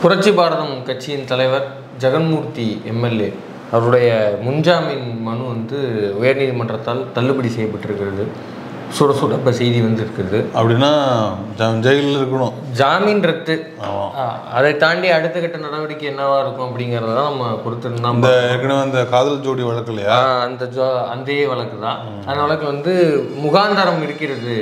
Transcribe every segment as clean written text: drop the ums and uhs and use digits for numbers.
புரட்சி பாரதம் கட்சியின் தலைவர் ஜெகன்மூர்த்தி எம்எல்ஏ அவருடைய முன்ஜாமீன் மனு வந்து உயர்நீதிமன்றத்தால் தள்ளுபடி செய்யப்பட்டிருக்கிறது. சுட சுட இப்போ செய்தி வந்துருக்குது. அப்படின்னா ஜெயிலில் இருக்கணும், ஜாமீன் ரத்து. அதை தாண்டி அடுத்த கட்ட நடவடிக்கை என்னவா இருக்கும் அப்படிங்கிறத தான் நம்ம பொறுத்திருந்தோம். இந்த ஏற்கனவே அந்த காதல் ஜோடி வழக்கு இல்லையா, அந்த வழக்கு தான். அந்த வழக்கு வந்து முகாந்தரம் இருக்கிறது.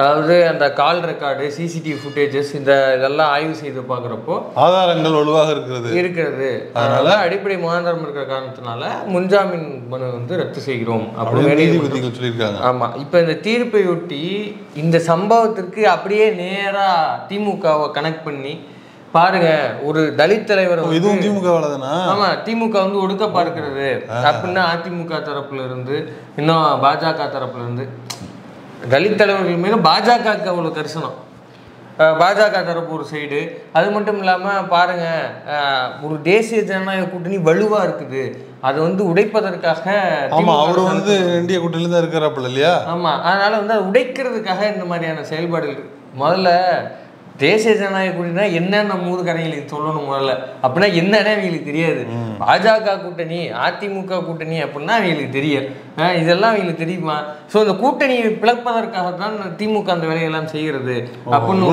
அதாவது அந்த கால் ரெக்கார்டு, சிசிடிவி ஃபுட்டேஜஸ், இதெல்லாம் ஆய்வு செய்து பார்க்குறப்போ ஆதாரங்கள் வலுவாக இருக்கிறது. அதனால அடிப்படை முகாந்திரம் இருக்கிற காரணத்தினால முன்ஜாமீன் மனு வந்து ரத்து செய்கிறோம் அப்படின்னு நீதிபதிகள் சொல்லியிருக்காங்க. ஆமாம், இப்போ இந்த தீர்ப்பையொட்டி இந்த சம்பவத்திற்கு அப்படியே நேராக திமுகவை கனெக்ட் பண்ணி பாருங்க, ஒரு தலித் தலைவர் இதுவும் திமுக தானா? ஆமா, திமுக வந்து ஒடுக்க பார்க்கிறது அப்படின்னா அதிமுக தரப்புல இருந்து, இன்னும் பாஜக தரப்புல இருந்து தலித் தலைவர்கள் மீது பாஜகவுக்கு அவ்வளோ கரிசனம். பாஜக தரப்பு ஒரு சைடு. அது மட்டும் இல்லாமல் பாருங்கள், ஒரு தேசிய ஜனநாயக கூட்டணி வலுவாக இருக்குது, அதை வந்து உடைப்பதற்காக. ஆமாம், அவர் வந்து இந்திய கூட்டணியில் தான் இருக்கிறாப்புல இல்லையா? ஆமாம், அதனால் வந்து அதை உடைக்கிறதுக்காக இந்த மாதிரியான செயல்பாடுகள். முதல்ல தேசிய ஜனநாயக கூட்டணினா என்னன்னு நம்ம ஊர் கரைகளுக்கு சொல்லணும். முதல்ல அப்படின்னா என்னன்னே அவங்களுக்கு தெரியாது. பாஜக கூட்டணி, அதிமுக கூட்டணி அப்படின்னா அவங்களுக்கு தெரியும். இதெல்லாம் அவங்களுக்கு தெரியுமா? ஸோ இந்த கூட்டணியை பிளப்பதற்காக தான் திமுக அந்த வேலையெல்லாம் செய்கிறது அப்படின்னு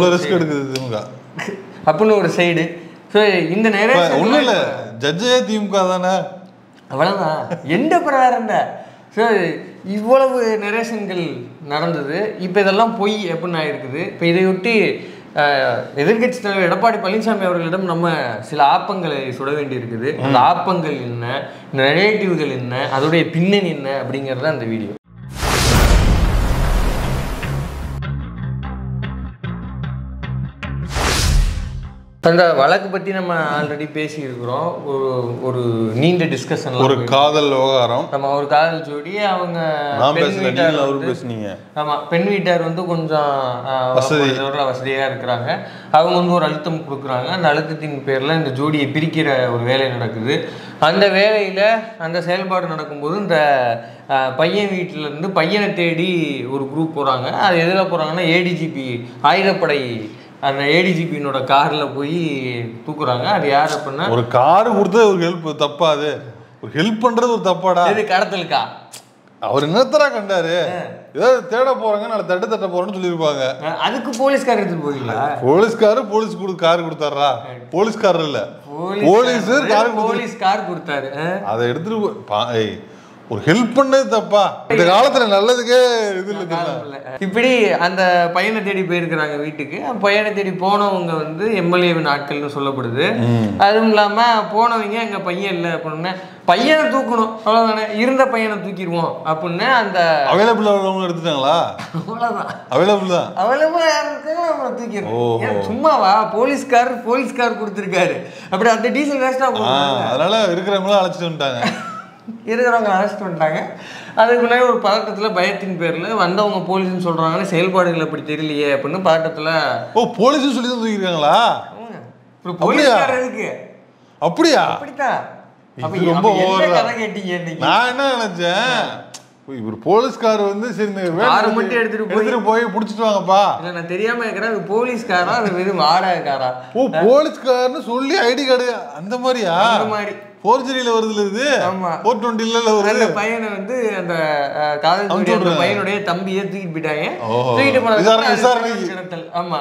ஒரு சைடு. ஸோ இந்த நேரம் ஒன்றும் இல்லை, ஜட்ஜே திமுக தானே, அவ்வளோதான். எந்த பிரகாரம் ஸோ இவ்வளவு நரேஷன்கள் நடந்தது. இப்போ இதெல்லாம் பொய் அப்படின்னு ஆயிருக்குது. இப்போ இதையொட்டி எதிர்கட்சி தலைவர் எடப்பாடி பழனிசாமி அவர்களிடம் நம்ம சில ஆப்பங்களை சுட வேண்டி இருக்குது. அந்த ஆப்பங்கள் என்ன, நரேட்டிவ்கள் என்ன, அதோடைய பின்னணி என்ன அப்படிங்கிறது அந்த வீடியோ. அந்த வழக்கு பற்றி நம்ம ஆல்ரெடி பேசியிருக்கிறோம். ஒரு நீண்ட டிஸ்கஷன், ஒரு காதல் விவகாரம். நம்ம ஒரு காதல் ஜோடி, அவங்க பெண் வீட்டார் வந்து கொஞ்சம் வசதியாக இருக்கிறாங்க. அவங்க வந்து ஒரு அழுத்தம் கொடுக்குறாங்க. அந்த அழுத்தத்தின் பேரில் இந்த ஜோடியை பிரிக்கிற ஒரு வேலை நடக்குது. அந்த வேலையில் அந்த செயல்பாடு நடக்கும்போது இந்த பையன் வீட்டிலேருந்து பையனை தேடி ஒரு குரூப் போகிறாங்க. அது எதில் போகிறாங்கன்னா ஏடிஜிபி ஆயுதப்படை அந்த ஏடிஜிபியினோட காரில் போய் தூக்குறாங்க. அது யார் அப்படின்னா, ஒரு காரு கொடுத்தது ஒரு ஹெல்ப் தப்பா? அது ஒரு ஹெல்ப் பண்ணுறது ஒரு தப்பாடா? இது கடத்தலுக்கா? அவர் என்னத்தரா கண்டாரு, ஏதாவது தேட போறாங்க, நாளை தட்ட போறேன்னு சொல்லியிருப்பாங்க. அதுக்கு போலீஸ்கார் எடுத்துட்டு போறீங்களா? போலீஸ்காரு போலீஸ் கார் கொடுத்தாரா? போலீஸ்காரர் இல்ல, போலீஸ் கார் கொடுத்தாரு. அதை எடுத்துட்டு ஒரு ஹெல்ப் பண்ணது தப்பா? இந்த காலத்துல நல்லதுக்கே இது இல்லை. இப்படி அந்த பையனை தேடி போயிருக்கிறாங்க வீட்டுக்கு. பையனை தேடி போனவங்க வந்து எம்எல்ஏவின் ஆட்கள்னு சொல்லப்படுது. அதுவும் இல்லாம போனவங்க எங்க பையன் இல்லை அப்படின்னு, பையனை தூக்கணும் அவ்வளவுதானே, இருந்த பையனை தூக்கிடுவோம் அப்படின்னு அந்த அவைலபிள் உள்ளவங்க எடுத்துட்டாங்களா? அவ்வளவுதான், அவைலபிளா யாரும் தூக்கிடுவோம். சும்மாவா? போலீஸ்கார் கொடுத்துருக்காரு. அப்படி அந்த டீசல் வேஸ்டா போகும். அதனால இருக்கிறவங்களும் அழைச்சிட்டு வந்துட்டாங்க. அதுக்கு முன்னாடி ஒரு பதட்டத்தில், பயத்தின் பேரில் வந்தவங்க போலீஸ்ன்னு சொல்கிறாங்கன்னு, செயல்பாடுகள் அப்படி தெரியலையே அப்படின்னு பதட்டத்தில் போலீஸ் சொல்லி தான் தூக்கிருக்காங்களா? போலீஸ்காரருக்கு அப்படியா? அப்படித்தான். ரொம்ப கதை கேட்டீங்க. நான் என்ன நினைச்சேன், இவர் போலீஸ்கார் வந்து சரி மட்டும் எடுத்துட்டு போய் புடிச்சிட்டு வாங்கப்பா. இல்ல, நான் தெரியாம இருக்கிறேன், அது போலீஸ்காரா அது வெறும் வாடகைக்காரா? போலீஸ்காரன்னு சொல்லி ஐடி கார்டு அந்த மாதிரியா? அந்த மாதிரி போர்ஜரியில வருதுல இது. ஆமா, 420ல வருது. அந்த பையனை வந்து அந்த காதல் பையனுடைய தம்பியை தூக்கிட்டு போயிட்டாங்க. தூக்கிட்டு போனது. ஆமா,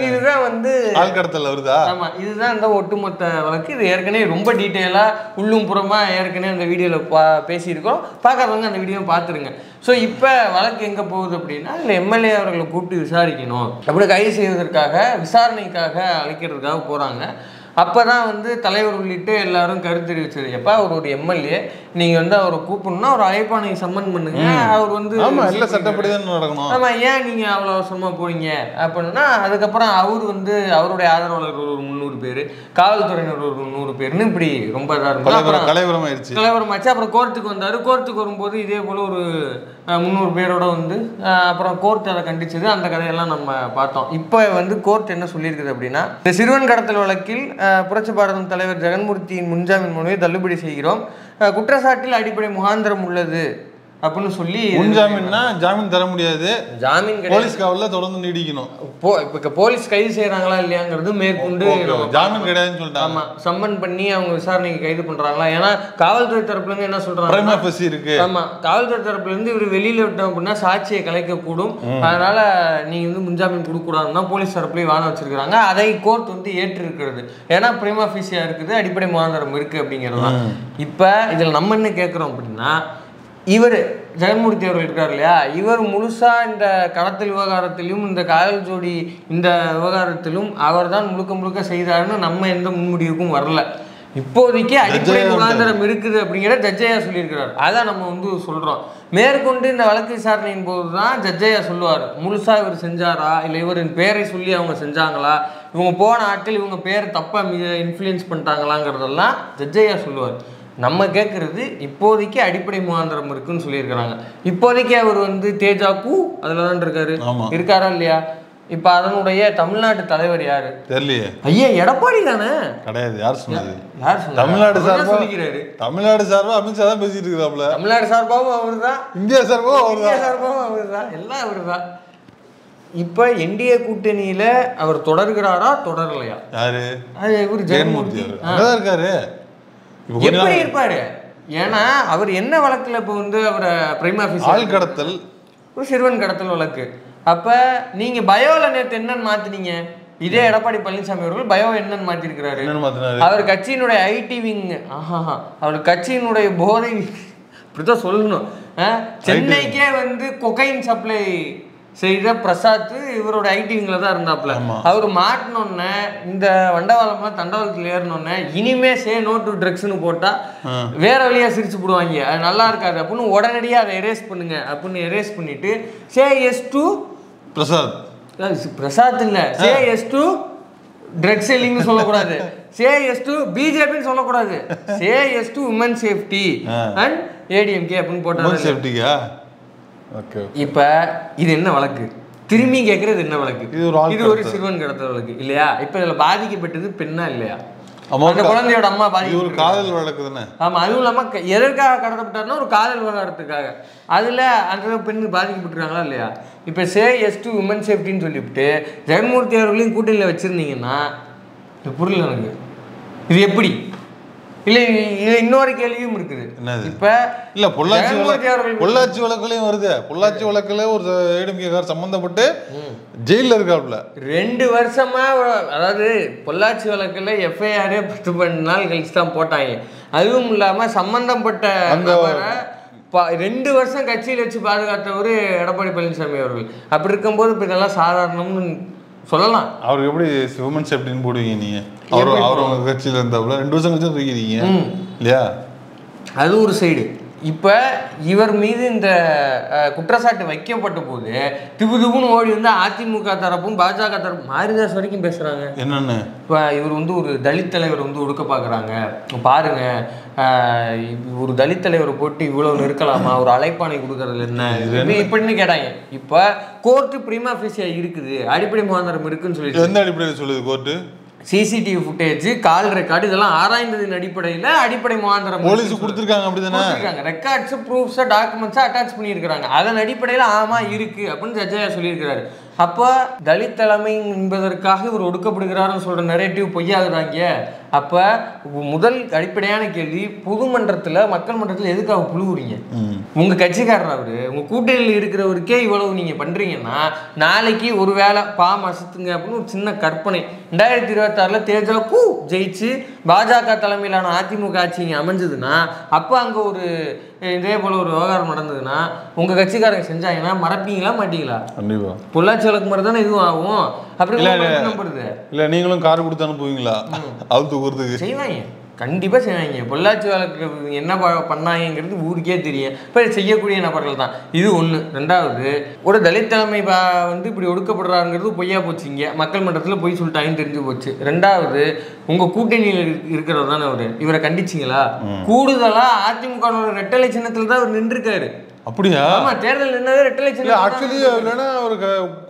இதுதான் வந்து ஆள் கடத்தல் வருதா? ஆமா, இதுதான் இந்த ஒட்டுமொத்த வழக்கு. இது ஏற்கனவே ரொம்ப டீட்டெயிலா உள்ளும் புறமா ஏற்கனவே அந்த வீடியோல பேசியிருக்கோம். பார்க்காதவங்க அந்த வீடியோ பார்த்துருங்க. ஸோ இப்போ வழக்கு எங்கே போகுது அப்படின்னா, இல்லை எம்எல்ஏ அவர்களை கூப்பிட்டு விசாரிக்கணும், அப்படி கைது செய்வதற்காக விசாரணைக்காக அழைக்கிறதுக்காக போகிறாங்க. அப்போ தான் வந்து தலைவர் உள்ளிட்டு எல்லாரும் கருத்து தெரிவிச்சது, எப்போ அவருடைய எம்எல்ஏ நீங்கள் வந்து அவரை கூப்பிடணும்னா ஒரு அழைப்பானை சம்மன் பண்ணுங்க, அவர் வந்து எல்லாம் சட்டப்படி தான் நடக்கணும். ஆமாம், ஏன் நீங்கள் அவ்வளோ அவசரமாக போனீங்க அப்படின்னா, அதுக்கப்புறம் அவர் வந்து அவருடைய ஆதரவாளர்கள் ஒரு 300 பேர், காவல்துறையினர் ஒரு 100 பேர்னு இப்படி ரொம்ப இதாக இருக்கும். அப்புறம் கலைவரமாயிடுச்சு. அப்புறம் கோர்ட்டுக்கு வந்தார். கோர்ட்டுக்கு வரும்போது இதே போல் ஒரு 300 பேரோட வந்து அப்புறம் கோர்ட் அதை கண்டிச்சது. அந்த கதையெல்லாம் நம்ம பார்த்தோம். இப்போ வந்து கோர்ட் என்ன சொல்லியிருக்குது அப்படின்னா, இந்த சிறுவன் கடத்தல் வழக்கில் புரட்சி பாரதம் தலைவர் ஜெகன்மூர்த்தியின் முன்ஜாமீன் மனுவை தள்ளுபடி செய்கிறோம். குற்றச்சாட்டில் அடிப்படை முகாந்திரம் உள்ளது அப்படின்னு சொல்லி முன்ஜாமீன்னா ஜாமீன் தர முடியாது, ஜாமீன் போலீஸ் காவல்ல தொடர்ந்து நீடிக்கணும். இப்போ போலீஸ் கைது செய்யறாங்களா இல்லையாங்கிறது மேற்கொண்டு ஜாமீன் கிடையாதுன்னு சொல்லிட்டாங்க. ஆமா, சம்மன் பண்ணி அவங்க விசாரணைக்கு கைது பண்றாங்களா? ஏன்னா காவல்துறை தரப்புல இருந்து என்ன சொல்றாங்க இருக்கு. ஆமா, காவல்துறை தரப்புல இருந்து இவர் வெளியில விட்டோம் அப்படின்னா சாட்சியை கலைக்க கூடும், அதனால நீங்க வந்து முன்ஜாமீன் கொடுக்க கூடாதுன்னா போலீஸ் தரப்புலயும் வாங்க வச்சிருக்காங்க. அதை கோர்ட் வந்து ஏற்று இருக்கிறது. ஏன்னா பிரைமா ஃபேசியா இருக்குது, அடிப்படை முகாந்திரம் இருக்கு அப்படிங்கிறது. இப்ப இதுல நம்ம என்ன கேட்கிறோம் அப்படின்னா, இவர் ஜெகன்மூர்த்தி அவர்கள் இருக்கார் இல்லையா, இவர் முழுசா இந்த கடத்தல் விவகாரத்திலும் இந்த காதல் ஜோடி இந்த விவகாரத்திலும் அவர் தான் முழுக்க முழுக்க செய்தாருன்னு நம்ம எந்த முன்முடிவுக்கும் வரல. இப்போதைக்கு அடிப்படை முகாந்திரம் இருக்குது அப்படிங்கிற ஜட்ஜையா சொல்லியிருக்கிறார். அதான் நம்ம வந்து சொல்றோம். மேற்கொண்டு இந்த வழக்கு விசாரணையின் போது தான் ஜட்ஜையா சொல்லுவார், முழுசா இவர் செஞ்சாரா இல்லை இவரின் பேரை சொல்லி அவங்க செஞ்சாங்களா, இவங்க போன ஆட்கள் இவங்க பேர் தப்பா இன்ஃப்ளூயன்ஸ் பண்ணிட்டாங்களாங்கிறதெல்லாம் ஜட்ஜையா சொல்லுவார். நம்ம கேட்கறது இப்போதைக்கு அடிப்படை முகாந்திரம் இருக்குன்னு சொல்லியிருக்கிறாங்க. இப்போதைக்கு அவர் வந்து தேஜாக்கு அதுல தான் இருக்காரா இல்லையா? இப்ப அதனுடைய தமிழ்நாட்டு தலைவர் யாரு தெரியலையே. ஐயா எடப்பாடி தானே? கிடையாது. யார் சொன்னது? தமிழ்நாடு சார்பா சொல்லிக்கிறாரு. தமிழ்நாடு சார்பா அமித்ஷா தான் பேசிட்டு இருக்கிறாப்ல. தமிழ்நாடு சார்பாவும் அவர் தான், இந்தியா சார்பாவும் அவர் தான், சார்பாவும் அவர் தான், எல்லாம் அவர் தான். இப்ப என்டிஏ கூட்டணியில அவர் தொடர்கிறாரா தொடரலையா? யாரு? இவர் ஜெகன்மூர்த்தி இருக்காரு. எப்படி இருப்பாரு? ஏன்னா அவர் என்ன வழக்குல இப்ப வந்து அவரை பிரைமா ஃபேசி ஆள் கடத்தல், ஒரு சிறுவன் கடத்தல் வழக்கு. அப்ப நீங்க பயோல நேற்று என்னன்னு மாத்தினீங்க? இதே எடப்பாடி பழனிசாமி அவர்கள் பயோ என்னன்னு மாத்திருக்கிறாரு. அவர் கட்சியினுடைய ஐடி விங், அவர் கட்சியினுடைய போதை இப்படிதான் சொல்லணும். சென்னைக்கே வந்து கொகைன் சப்ளை செய்த பிரசாத் இவரோட ஐடிவிங்ல தான் இருந்தாப்புல. அவர் மாட்டினோன்னே இந்த வண்டவாளம்லாம் தண்டவாளத்தில் ஏறினோன்னே இனிமே சே நோ டு ட்ரக்ஸ்னு போட்டா வேற வழியா சிரிச்சு போடுவாங்க, அது நல்லா இருக்காது அப்படின்னு உடனடியாக அதை எரேஸ் பண்ணுங்க அப்படின்னு எரேஸ் பண்ணிட்டு say yes to Prasad, Prasad இல்ல சே எஸ் டு ட்ரக்ஸ் செல்லிங்னு சொல்லக்கூடாது, சே எஸ் டு பிஜேபின்னு சொல்லக்கூடாது, say yes to women safety and ADMK அப்படின்னு போட்டாங்க. இப்ப இது என்ன வழக்கு? திரும்பி கேட்கறது என்ன வழக்கு? இது ஒரு சிறுவன் கடத்தல் வழக்கு இல்லையா? இப்ப இதுல பாதிக்கப்பட்டது பெண்ணா இல்லையா? அந்த குழந்தையோட அம்மா பாதிக்கப்பட்ட காதல் வழக்கு தானே. ஆமா, அதுவும் இல்லாம எதற்காக கடத்தப்பட்டாருன்னா ஒரு காதல் விவகாரத்துக்காக. அதுல அந்த பெண்ணு பாதிக்கப்பட்டிருக்காங்களா இல்லையா? இப்ப சே எஸ் டு உமன் சேஃப்டின்னு சொல்லிவிட்டு ஜெகன்மூர்த்தி அவர்களையும் கூட்டணியில வச்சிருந்தீங்கன்னா புரியல எனக்கு. இது எப்படி? இல்ல இன்னொரு கேள்வியும் இருக்குது. இப்ப இல்ல பொள்ளாச்சி வழக்குலயும் வருது. பொள்ளாச்சி வழக்குல ஒரு ஏடிஎம்கேகாரர் சம்பந்தப்பட்டு ஜெயில இருக்காப்ல 2 வருஷமா. அதாவது பொள்ளாச்சி வழக்குல எஃப்ஐஆரே 10 நாள் கழிச்சு தான் போட்டாங்க. அதுவும் இல்லாம சம்பந்தப்பட்ட 2 வருஷம் கட்சியில் வச்சு பாதுகாத்தவர் எடப்பாடி பழனிசாமி அவர்கள். அப்படி இருக்கும்போது இப்ப இதெல்லாம் சாதாரணம்னு சொல்லலாம். அவருக்கு எப்படி உமன் சேஃப்டின்னு போடுவீங்க நீங்க? அவர் உங்க கட்சியில இருந்தாப்புல 2 வருஷம் கழிச்சு தூக்கிறீங்க இல்லையா? அது ஒரு சைடு. இப்ப இவர் மீது இந்த குற்றச்சாட்டு வைக்கப்பட்ட போது திபுதுபுன்னு ஓடி வந்து அதிமுக தரப்பும் பாஜக தரப்பும் மாரிதாஸ் வரைக்கும் பேசுறாங்க. என்னன்னு? இப்ப இவர் வந்து ஒரு தலித் தலைவர் வந்து ஒடுக்க பாக்குறாங்க பாருங்க, ஒரு தலித் தலைவரை போட்டு இவ்வளவு இருக்கலாமா, ஒரு அழைப்பானை கொடுக்கறது என்ன இப்படின்னு கேட்டாங்க. இப்ப கோர்ட்டு பிரிமா ஃபேசியா இருக்குது, அடிப்படை முகாந்திரம் இருக்குன்னு சொல்லி எந்த அடிப்படையில் சொல்லுது கோர்ட்டு? சிசிடிவி ஃபுட்டேஜ், கால் ரெக்கார்டு இதெல்லாம் ஆராய்ந்ததின் அடிப்படையில் அடிப்படை முகாந்திரம் போலீஸ் கொடுத்துருக்காங்க. அப்படிதானே ரெக்கார்ட்ஸ், ப்ரூஃப்ஸ், டாக்குமெண்ட்ஸ் அட்டாச் பண்ணியிருக்கிறாங்க. அதன் அடிப்படையில் ஆமா இருக்கு அப்படின்னு ஜட்ஜையா சொல்லியிருக்கிறாரு. அப்போ தலித் தலைமை என்பதற்காக இவர் ஒடுக்கப்படுகிறாருன்னு சொல்ற நரேட்டிவ் பொய்யாகுறாங்க. அப்ப முதல் அடிப்படையான கேள்வி, பொது மன்றத்துல மக்கள் மன்றத்துல எதுக்காக புழுவுறீங்க? உங்க கட்சிக்காரர் அவரு, உங்க கூட்டணியில் இருக்கிறவருக்கே இவ்வளவு நீங்க பண்றீங்கன்னா நாளைக்கு ஒரு வேளை பாம் அசத்துங்க அப்படின்னு ஒரு சின்ன கற்பனை. 2026 தேஜாக்கு ஜெயிச்சு பாஜக தலைமையிலான அதிமுக ஆட்சி அமைஞ்சதுன்னா அப்ப அங்க ஒரு இதே போல ஒரு விவகாரம் நடந்ததுன்னா உங்க கட்சிக்காரங்க செஞ்சாங்கன்னா மறப்பீங்களா மாட்டீங்களா? கண்டிப்பா. பொள்ளாச்சி வழக்கு மாதிரி தானே இதுவும் ஆகும். அப்படி இல்ல நீங்களும் கார் கொடுத்து அனுப்புவீங்களா? அவுத்து செய்வாங்க, கண்டிப்பா செய்வாங்க. பொள்ளாச்சி வழக்கு என்ன பண்ணாங்கிறது ஊருக்கே தெரியும். இப்ப செய்யக்கூடிய நபர்கள் தான். இது ஒண்ணு. ரெண்டாவது, ஒரு தலித் தலைமை வந்து இப்படி ஒடுக்கப்படுறாங்கிறது பொய்யா போச்சுங்க, மக்கள் மன்றத்துல பொய் சொல்லிட்டாங்கன்னு தெரிஞ்சு போச்சு. ரெண்டாவது, உங்க கூட்டணியில் இருக்கிறது தானே அவரு, இவரை கண்டிச்சிங்களா? கூடுதலா அதிமுக ரெட்டலை சின்னத்துல தான் அவர் நின்றுருக்காரு. அப்படியா? ஆமா, தேர்தல் நின்னது ரெட்டலை சின்னம். ஆக்சுவலி இல்லைன்னா ஒரு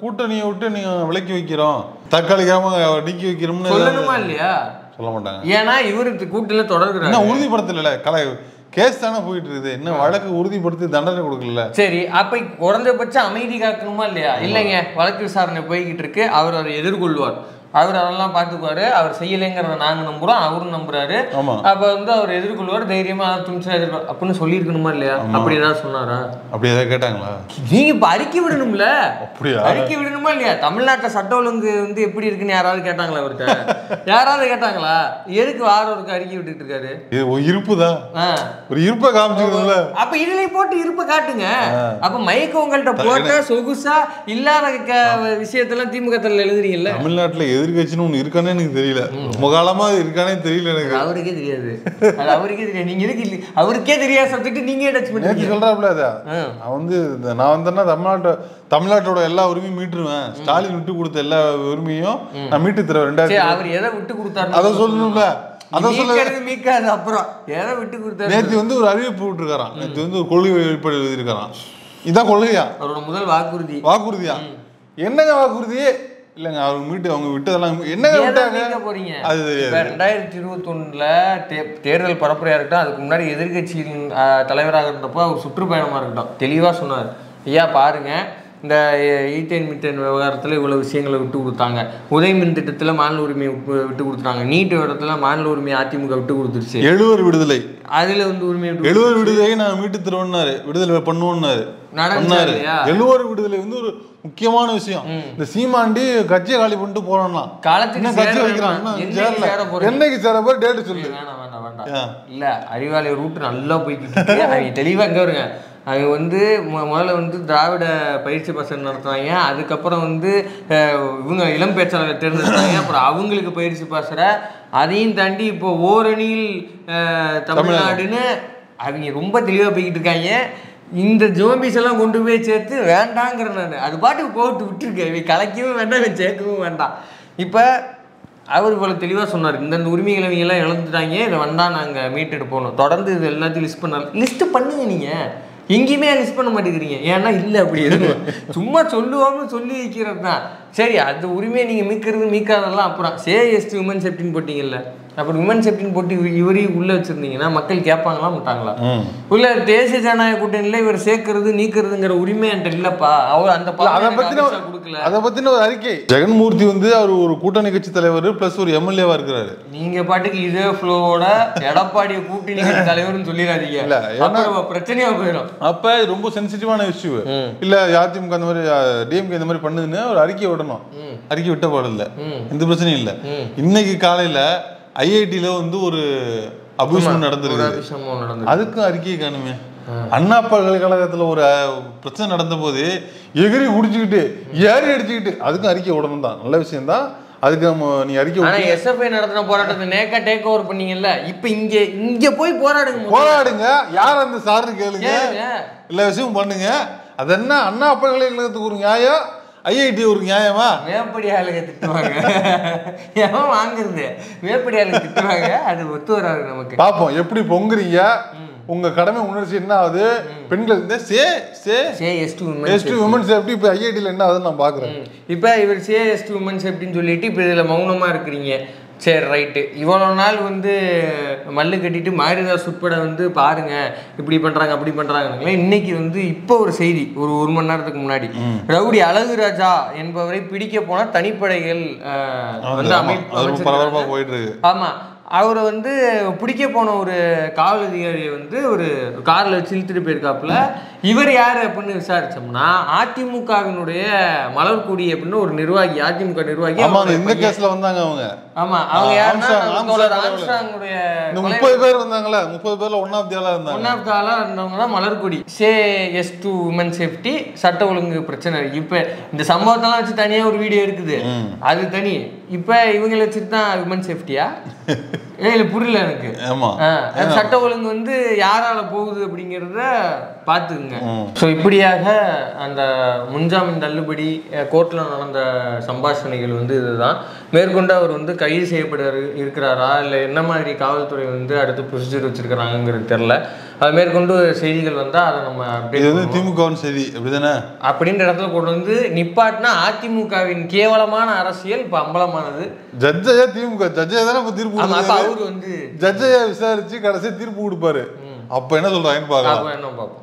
கூட்டணியை விட்டு நீங்க விலக்கி வைக்கிறோம், தற்காலிகமா நீக்கி வைக்கிறோம்னு சொல்லணுமா இல்லையா? சொல்ல மாட்டாங்க. ஏன்னா இவருக்கு கூட்டணியில தொடர்கிறாரு, உறுதிப்படுத்தல. கேஸ் தானே போயிட்டு இருக்குது, என்ன வழக்கு உறுதிப்படுத்தி தண்டனை கொடுக்கல. சரி, அப்ப குறைஞ்சபட்சம் அமைதி காக்கணுமா இல்லையா? இல்லைங்க, வழக்கு விசாரணை போய்கிட்டு இருக்கு, அவர் அதை எதிர்கொள்வார், அவர் அதெல்லாம் பார்த்துக்குவாரு, அவர் செய்யலைங்கிறத நாங்க நம்புறோம், அவரும் நம்புறாரு. அப்ப வந்து அவர் எதிர்கொள்வார், தைரியமா துணிச்சா எதிர்கொள் அப்படின்னு சொல்லியிருக்கணுமா இல்லையா? அப்படி ஏதாவது சொன்னாரா? அப்படி ஏதாவது கேட்டாங்களா? நீங்க இப்ப அறிக்கை விடணும்ல, அறிக்கை விடணுமா இல்லையா? தமிழ்நாட்டுல சட்ட ஒழுங்கு வந்து எப்படி இருக்குன்னு யாராவது கேட்டாங்களா? அவர்கிட்ட யாராவது கேட்டாங்களா? எதுக்கு வாரவருக்கு அறிக்கை விட்டுட்டு இருக்காரு? இருப்புதான், ஒரு இருப்பை காமிச்சுக்கணும்ல. அப்ப இதுல போட்டு இருப்பை காட்டுங்க. அப்ப மயக்க உங்கள்கிட்ட போட்ட சொகுசா இல்லாத விஷயத்தெல்லாம் திமுக எழுதுறீங்கல்ல. தமிழ்நாட்டுல எதிர்கட்சின்னு ஒண்ணு இருக்கானே எனக்கு தெரியல, ரொம்ப காலமா இருக்கானே தெரியல எனக்கு. அவருக்கே தெரியாது, அது அவருக்கே தெரியாது. நீங்க எதுக்கு அவருக்கே தெரியாத சப்ஜெக்ட் நீங்க டச் பண்ணி சொல்றாப்ல. அவன் வந்து நான் வந்தேன்னா தமிழ்நாட்டோட எல்லா உரிமையும் மீட்டுருவேன், ஸ்டாலின் விட்டு கொடுத்த எல்லா உரிமையும் நான் மீட்டு தருவேன். 2000 அவர் எதை விட்டு கொடுத்தாரு அதை சொல்லணும்ல. அப்புறம் எதை விட்டு கொடுத்தாரு? நேற்று வந்து ஒரு அறிவிப்பு விட்டுருக்காரான், நேற்று வந்து ஒரு கொள்கை வெளிப்பாடு எழுதியிருக்காரான். இதான் கொள்கையா? அவரோட முதல் வாக்குறுதியா? என்னங்க வாக்குறுதியே இல்லைங்க, அவங்க விட்டதெல்லாம் என்னங்க விட்டாங்க போறீங்க? அது 2021 தேர்தல் பரப்புரையா இருக்கட்டும், அதுக்கு முன்னாடி எதிர்கட்சியின் தலைவராக இருந்தப்போ அவர் சுற்றுப்பயணமா இருக்கட்டும் தெளிவா சொன்னார், ஐயா பாருங்க, இந்த ஈத்தேன் மீத்தேன் விவகாரத்தில் இவ்வளோ விஷயங்களை விட்டு கொடுத்தாங்க, உதய மின் திட்டத்தில் மாநில உரிமையை விட்டு கொடுத்துட்டாங்க, நீட்டு இடத்துல மாநில உரிமையை அதிமுக விட்டு கொடுத்துருச்சு, 70 விடுதலை அதில் வந்து உரிமையை 70 விடுதலையை நான் மீட்டு தருவோம்னாரு, விடுதலை பண்ணுவோம்னாரு. 70 விடுதலை வந்து ஒரு முக்கியமான விஷயம். இந்த சீமாண்டி கட்சியை காலி பண்ணிட்டு போறான்னா காலத்துக்கு கட்சி வைக்கிறாங்க, என்னைக்கு சேர போற டேட் சொல்லு. இல்ல அறிவாலய ரூட் நல்லா போய்கிட்டு அவங்க தெளிவா இங்க வருங்க. அவங்க வந்து முதல்ல வந்து திராவிட பயிற்சி பசங்க நடத்துவாங்க, அதுக்கப்புறம் வந்து இவங்க இளம் பேச்சாளர்கள் தேர்ந்தெடுத்தாங்க, அப்புறம் அவங்களுக்கு பயிற்சி பாசற, அதையும் தாண்டி இப்போ ஓரணியில் தமிழ்நாடுன்னு அவங்க ரொம்ப தெளிவாக போய்கிட்டு இருக்காங்க. இந்த ஜோம்பிஸ் எல்லாம் கொண்டு போய் சேர்த்து வேண்டாங்கிற நான் அது பாட்டுக்கு போட்டு விட்டுருக்கேன், இவை கலைக்கவும் வேண்டாம், இவன் சேர்க்கவும் வேண்டாம். இப்போ அவர் இவ்வளோ தெளிவாக சொன்னார், இந்தந்த உரிமைகளை இவங்கெல்லாம் இழந்துட்டாங்க, இதை வந்தால் நாங்கள் மீட்டுட்டு போகணும், தொடர்ந்து இது எல்லாத்தையும் லிஸ்ட் பண்ணார். லிஸ்ட்டு பண்ணுங்க, நீங்கள் எங்கேயுமே லிஸ்ட் பண்ண மாட்டேங்கிறீங்க. ஏன்னா இல்லை அப்படி எதுவும் சும்மா சொல்லுவோம்னு சொல்லி வைக்கிறது தான். சரி, அந்த உரிமையை நீங்கள் மீக்காதெல்லாம் அப்புறம் எஸ்டி உமன் சேஃப்டின்னு போட்டிங்கல்ல, அப்புறம் உமன் சேஃப்டின்னு போட்டு இவரையும் உள்ளே வச்சுருந்தீங்கன்னா மக்கள் கேட்பாங்களா மாட்டாங்களா? உள்ள தேசிய ஜனநாயக கூட்டணியில் இவர் சேர்க்கறது நீக்கிறதுங்கிற உரிமை என்கிட்ட இல்லைப்பா, அவர் அந்த கொடுக்கல. அதை பற்றின ஒரு அறிக்கை. ஜெகன்மூர்த்தி வந்து அவர் ஒரு கூட்டணி கட்சி தலைவர் ப்ளஸ் ஒரு எம்எல்ஏவா இருக்கிறாரு. நீங்கள் பாட்டுக்கு இதே ஃப்ளோவோட எடப்பாடியை கூட்டணி கட்சி தலைவர்னு சொல்லிடாதீங்க, ஏன்னா பிரச்சனையாக போயிடும். அப்போ ரொம்ப சென்சிட்டிவான இஷ்யூ இல்லை, அதிமுக அந்த மாதிரி டிஎம்கே இந்த மாதிரி பண்ணுதுன்னு ஒரு அறிக்கை விடணும், அறிக்கை விட்ட பாடல, எந்த பிரச்சனையும் இல்லை. இன்னைக்கு காலையில் ஐஐடியில வந்து ஒரு அபிஷேகம் நடந்திருக்கு, அதுக்கும் அறிக்கையை காணுமே. அண்ணா பல்கலைக்கழகத்துல ஒரு பிரச்சனை நடந்த போது எகிரி குடிச்சுக்கிட்டு ஏறி அடிச்சுக்கிட்டு அதுக்கும் அறிக்கை விடணும் தான், நல்ல விஷயம் தான். அதுக்கு நம்ம நீ அறிக்கை எஸ்எஃப்ஐ நடத்தின போராட்டத்தை நேக்கா டேக் ஓவர் பண்ணீங்கல்ல, இப்ப இங்க போய் போராடுங்க, யார் அந்த சார்னு கேளுங்க, எல்லா விஷயமும் பண்ணுங்க. அது என்ன அண்ணா பல்கலைக்கழகத்துக்கு ஒரு நியாயம், ஐஐடி ஒரு நியாயமா? மேப்படி ஆளுங்க திட்டுவாங்க, எவன் வாங்குறது மேப்படி ஆளுங்க திட்டுவாங்க, அது ஒத்து வராது நமக்கு. பாப்போம் எப்படி பொங்குறீங்க, உங்க கடமை உணர்ச்சி என்ன ஆகுது, பெண்கள் இந்த உமன் சேஃப்டி இப்போ ஐஐடியில் என்ன ஆகுதுன்னு நான் பார்க்குறேன். இப்போ இவர் எஸ்டி உமன் சேஃப்டின்னு சொல்லிட்டு இப்போ இதில் மௌனமாக இருக்கிறீங்க. சரி ரைட்டு, இவ்வளோ நாள் வந்து மல்லு கட்டிட்டு மாரிதாஸ் உட்பட வந்து பாருங்க இப்படி பண்ணுறாங்க அப்படி பண்ணுறாங்க. இன்னைக்கு வந்து இப்போ ஒரு செய்தி, ஒரு மணி நேரத்துக்கு முன்னாடி ரவுடி அழகுராஜா என்பவரை பிடிக்க போன தனிப்படைகள் வந்து அமைப்பு போயிட்டு இருக்கு. ஆமாம், அவரை வந்து பிடிக்க போன ஒரு காவல் அதிகாரியை வந்து ஒரு காரில் வச்சு இழுத்துட்டு போயிருக்காப்புல. இவர் யார் அப்படின்னு விசாரிச்சோம்னா அதிமுகவினுடைய மலர்கொடி அப்படின்னு ஒரு நிர்வாகி, அதிமுக நிர்வாகி. இந்த கேஸ்ல வந்தாங்க அவங்க. ஆமா, அவங்க யாருன்னா 30 பேர் வந்தாங்களா, 30 பேர்ல ஒன் ஆஃப் தி ஆளா இருந்தவங்க தான் மலர்கொடி. எஸ்2 உமன் சேஃப்டி சட்ட ஒழுங்கு பிரச்சனை. இப்ப இந்த சம்பவத்தெல்லாம் வச்சு தனியா ஒரு வீடியோ இருக்குது, அது தனி. இப்ப இவங்களை வச்சுட்டு தான் உமன் சேஃப்டியா? இல்ல புரியல எனக்கு. சட்ட ஒழுங்கு வந்து யாரால போகுது அப்படிங்கிறத பாத்துக்குங்க. ஸோ இப்படியாக அந்த முன்ஜாமீன் தள்ளுபடி கோர்ட்ல நடந்த சம்பாஷணைகள் வந்து இதுதான். மேற்கொண்டு அவர் வந்து கைது செய்யப்பட இருக்கிறாரா இல்லை என்ன மாதிரி காவல்துறை வந்து அடுத்து ப்ரொசீஜர் வச்சிருக்கிறாங்கிறது தெரியல. அது மேற்கொண்டு செய்திகள் வந்தால் அதை நம்ம அப்படியே திமுக செய்தி அப்படிதானே அப்படின்ற இடத்துல கொண்டு வந்து நிப்பாட்டினா அதிமுகவின் கேவலமான அரசியல் இப்போ அம்பலமானது. ஜட்ஜையா திமுக ஜட்ஜையா தானே இப்போ தீர்ப்பு, அவரு வந்து ஜட்ஜையா விசாரிச்சு கடைசியாக தீர்ப்பு கொடுப்பாரு. அப்ப என்ன சொல்றாங்கன்னு பார்க்கலாம். என்ன பார்ப்போம்.